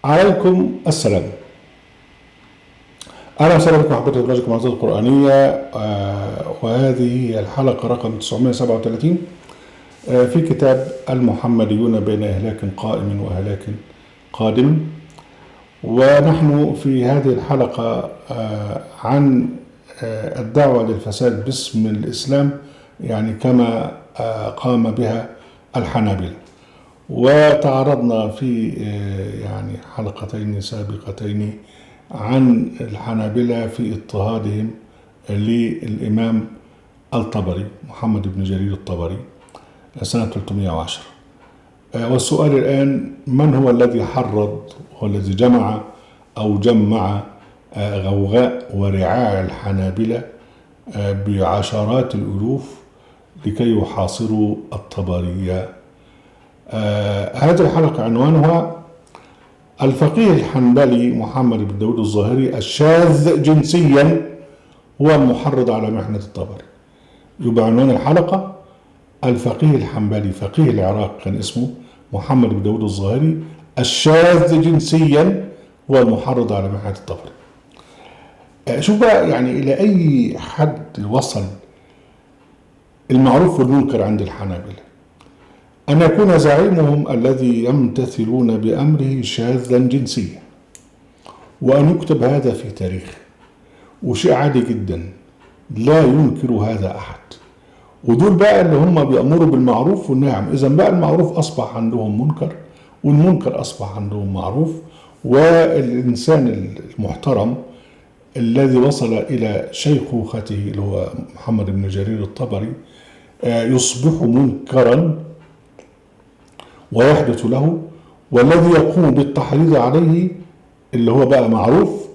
عليكم السلام. أهلا وسهلا بكم حضرتك برنامج المعلومات القرآنية، وهذه هي الحلقة رقم 937 في كتاب المحمديون بين إهلاك قائم وإهلاك قادم. ونحن في هذه الحلقة عن الدعوة للفساد باسم الإسلام، يعني كما قام بها الحنابلة. وتعرضنا في يعني حلقتين سابقتين عن الحنابلة في اضطهادهم للإمام الطبري محمد بن جرير الطبري سنة 310. والسؤال الآن: من هو الذي حرض والذي جمع أو جمع غوغاء ورعاع الحنابلة بعشرات الألوف لكي يحاصروا الطبرية؟ هذه الحلقة عنوانها الفقيه الحنبلي محمد بن داود الظاهري الشاذ جنسيا هو المحرض على محنة الطبري. يبقى عنوان الحلقة الفقيه الحنبلي فقيه العراق كان اسمه محمد بن داود الظاهري الشاذ جنسيا هو المحرض على محنة الطبري. شوف بقى يعني إلى أي حد وصل المعروف والمنكر عند الحنابلة، أن يكون زعيمهم الذي يمتثلون بأمره شاذا جنسيا، وأن يكتب هذا في تاريخ، وشيء عادي جدا لا ينكر هذا أحد. ودول بقى اللي هم بيأمروا بالمعروف والنهي عن، إذن بقى المعروف أصبح عندهم منكر والمنكر أصبح عندهم معروف. والإنسان المحترم الذي وصل إلى شيخوخته اللي هو محمد بن جرير الطبري يصبح منكرا ويحدث له، والذي يقوم بالتحريض عليه اللي هو بقى معروف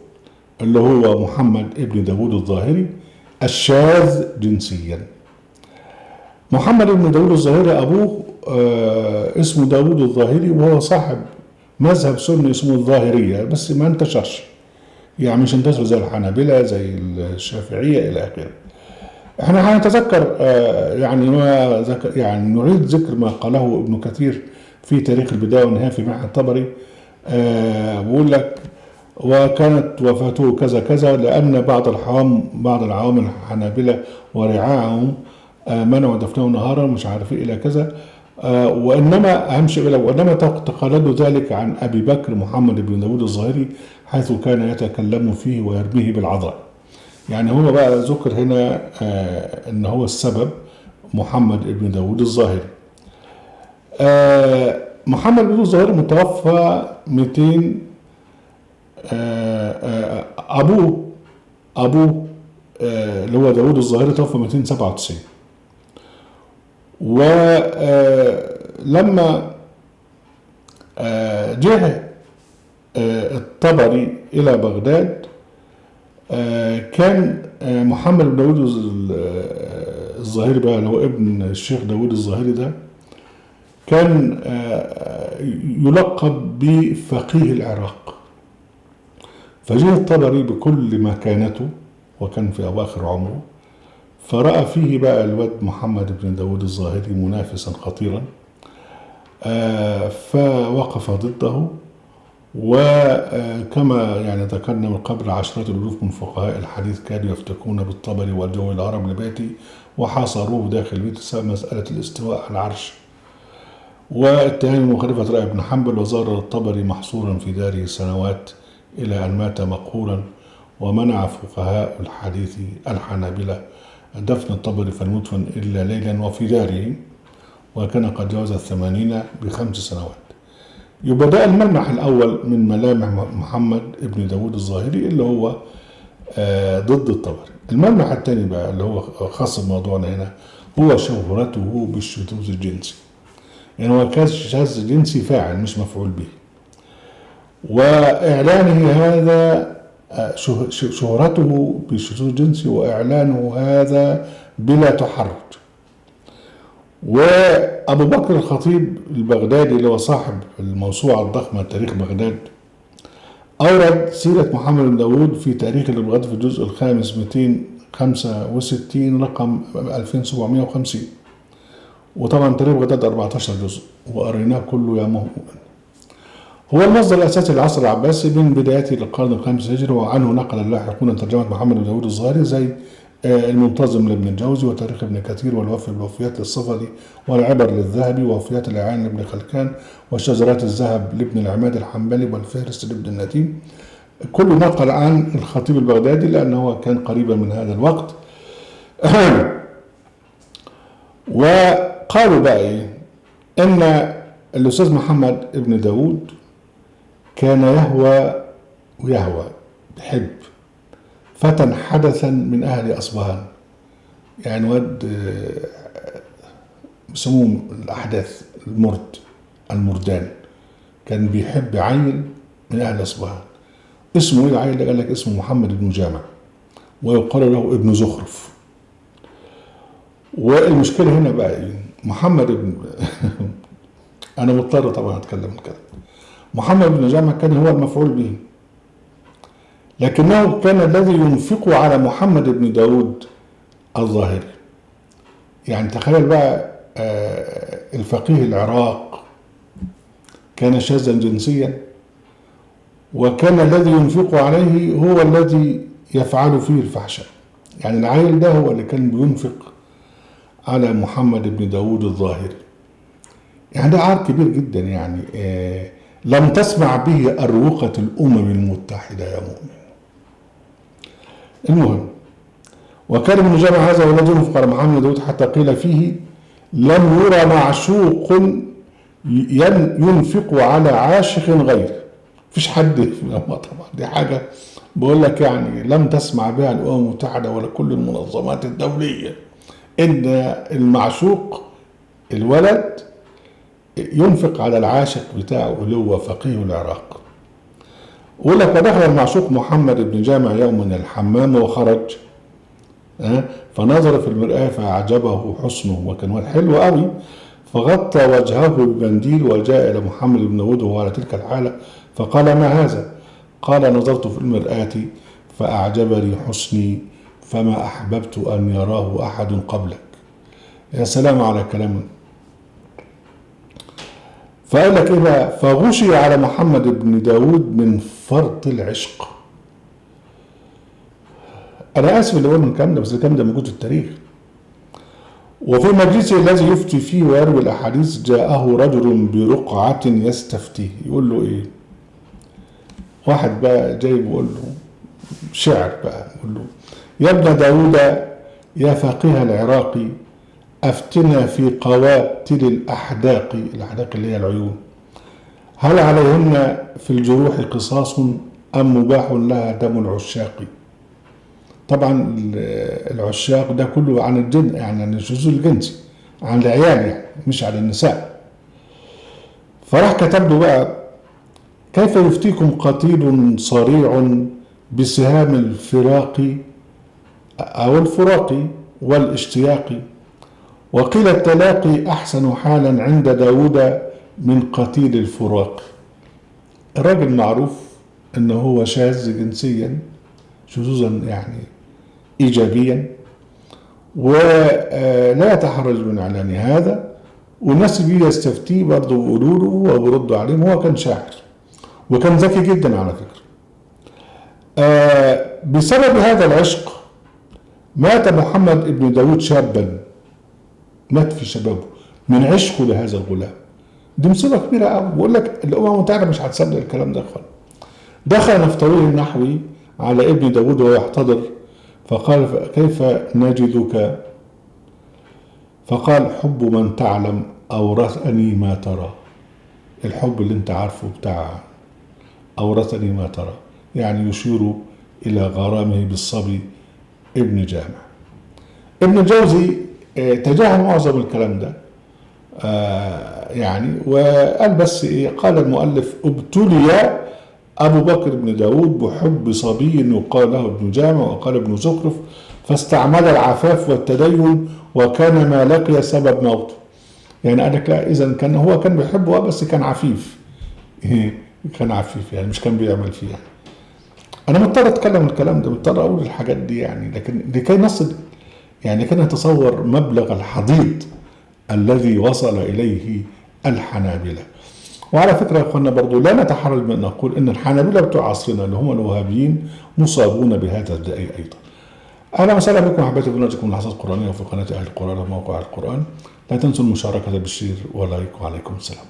اللي هو محمد ابن داود الظاهري الشاذ جنسيا. محمد ابن داود الظاهري أبوه اسمه داود الظاهري، وهو صاحب مذهب سني اسمه الظاهرية، بس ما انتشرش، يعني مش انتشر زي الحنابلة زي الشافعية إلى آخره. احنا هنتذكر يعني ما ذكر، يعني نعيد ذكر ما قاله ابن كثير في تاريخ البداية والنهاية في محنة الطبري. بيقول لك: وكانت وفاته كذا كذا لأن بعض العوام الحنابلة ورعاعهم منعوا دفنه نهارا مش عارف إلى كذا. وإنما أهم شيء وإنما تقلدوا ذلك عن أبي بكر محمد بن داود الظاهري حيث كان يتكلم فيه ويرميه بالعذراء. يعني هو بقى ذكر هنا ان هو السبب محمد ابن داود الظاهري. محمد بن الظاهري متوفى 200. ابوه اللي هو داود الظاهري توفى 297. ولما جه الطبري الى بغداد كان محمد بن داود الظاهري بقى اللي هو ابن الشيخ داود الظاهري ده كان يلقب بفقيه العراق. فجاء الطبري بكل مكانته وكان في أواخر عمره، فرأى فيه بقى الواد محمد بن داود الظاهري منافسا خطيرا، فوقف ضده. وكما يعني ذكرنا من قبل عشرات الألوف من فقهاء الحديث كانوا يفتكون بالطبري والجو العرب لبيتي وحاصروه داخل بيت بسبب مسألة الاستواء على العرش واتهام مخالفة رأي ابن حنبل. وظهر الطبري محصورا في داره سنوات إلى أن مات مقهورا. ومنع فقهاء الحديث الحنابلة دفن الطبري فلم يدفن إلا ليلا وفي داره، وكان قد جاوز 80 ب5 سنوات. يبقى ده الملمح الأول من ملامح محمد ابن داود الظاهري اللي هو ضد الطبري. الملمح الثاني بقى اللي هو خاص بموضوعنا هنا هو شهرته بالشذوذ الجنسي. يعني هو كان شاذ جنسي فاعل مش مفعول به، وإعلانه هذا شهرته بالشذوذ الجنسي وإعلانه هذا بلا تحرج. وأبو بكر الخطيب البغدادي اللي هو صاحب الموسوعة الضخمة تاريخ بغداد أورد سيرة محمد بن داود في تاريخ البغدادي في الجزء الخامس 265 رقم 2750. وطبعا تاريخ بغداد 14 جزء وقريناه كله يا مؤمن. هو المصدر الأساسي للعصر العباسي من بدايته للقرن الخامس الهجري، وعنه نقل اللاحقون ترجمة محمد بن داوود الظاهري زي المنتظم لابن الجوزي، وتاريخ ابن كثير، والوفي بالوفيات للصفدي، والعبر للذهبي، ووفيات الإعان لابن خلكان، وشجرات الذهب لابن العماد الحنبلي، والفهرس لابن النديم. كله نقل عن الخطيب البغدادي لأنه كان قريبا من هذا الوقت. وقالوا بقى إيه؟ إن الأستاذ محمد ابن داود كان يهوى بحب فتى حدثا من أهل أصبهان، يعني واد بيسموه الأحداث المردان، كان بيحب عيل من أهل أصبهان. اسمه إيه العيل ده؟ قال لك اسمه محمد بن جامع، ويقال له ابن زخرف. والمشكلة هنا بقى إيه؟ محمد بن أنا مضطر طبعا أتكلم كده. محمد بن جامع كان هو المفعول به، لكنه كان الذي ينفق على محمد بن داود الظاهري. يعني تخيل بقى الفقيه العراق كان شاذا جنسيا، وكان الذي ينفق عليه هو الذي يفعل فيه الفحشاء. يعني العيل ده هو اللي كان بينفق على محمد بن داود الظاهري. يعني ده عار كبير جدا، يعني لم تسمع به أروقة الأمم المتحدة يا مؤمن. المهم، وكان ابن جامع هذا والذي ينفق على محمد بن داود حتى قيل فيه لم يرى معشوق ينفق على عاشق غيره. مفيش حد طبعا، دي حاجة بقول لك يعني لم تسمع بها الأمم المتحدة ولا كل المنظمات الدولية، إن المعشوق الولد ينفق على العاشق بتاعه اللي هو فقيه العراق. يقول لك ودخل المعشوق محمد بن جامع يوما الحمام وخرج، فنظر في المرآة فأعجبه حسنه، وكان حلو قوي، فغطى وجهه بمنديل وجاء إلى محمد بن داود وهو على تلك الحالة فقال ما هذا؟ قال نظرت في المرآة فأعجبني حسني فما أحببت أن يراه أحد قبلك. يا سلام على كلام. فقال لك إيه بقى؟ فغشي على محمد بن داود من فرط العشق. أنا آسف اللي أقول من الكلام ده، بس الكلام ده موجود في التاريخ. وفي مجلسه الذي يفتي فيه ويروي الأحاديث جاءه رجل برقعة يستفتيه. يقول له إيه؟ واحد بقى جاي بيقول له شعر بقى، يقول له يا ابن داود يا فقيه العراقي أفتنا في قواتل الأحداق اللي هي العيون، هل عليهن في الجروح قصاص أم مباح لها دم العشاق؟ طبعا العشاق ده كله عن الجن، يعني عن الشذوذ الجنسي، عن العيال يعني، مش عن النساء. فراح كتب له بقى كيف يفتيكم قتيل صريع بسهام الفراق أو الفراق والاشتياق، وقيل التلاقي أحسن حالا عند داود من قتيل الفراق. الراجل معروف أنه هو شاذ جنسيا، شذوذا يعني إيجابيا، ولا يتحرج من إعلان هذا، والناس بيه يستفتيه برضه ويقولوا له وبيردوا عليهم. هو كان شاعر وكان ذكي جدا على فكرة. بسبب هذا العشق مات محمد ابن داود شابا، مات في شبابه من عشقه لهذا الغلام. دي مصيبة كبيرة قوي. بقول لك الأمم المتحدة مش هتصدق الكلام ده خالص. دخل نفتويه النحوي على ابن داود وهو يحتضر فقال كيف نجدك؟ فقال حب من تعلم أورثني ما ترى. الحب اللي انت عارفه بتاع أورثني ما ترى، يعني يشير إلى غرامه بالصبي ابن جامع. ابن الجوزي تجاهل معظم الكلام ده يعني، وقال بس إيه؟ قال المؤلف ابتلي أبو بكر بن داود بحب صبي يقال له ابن جامع وقال ابن زخرف، فاستعمل العفاف والتدين وكان ما لقي سبب موته. يعني قال لك لا، إذا كان هو كان بيحبه بس كان عفيف، كان عفيف يعني، مش كان بيعمل فيه يعني. أنا مضطر أتكلم الكلام ده، مضطر أقول الحاجات دي يعني، لكن لكي نصل يعني كان نتصور مبلغ الحضيض الذي وصل إليه الحنابلة. وعلى فكرة يا اخوانا برضو لا نتحرج من أن نقول ان الحنابلة بتوع عصرنا اللي هم الوهابيين مصابون بهذا الداء ايضا. اهلا وسهلا بكم احبائي في برنامجكم اللحظات القرآنية وفي قناة اهل القرآن وموقع القرآن. لا تنسوا المشاركة بالشير ولايك، وعليكم السلام.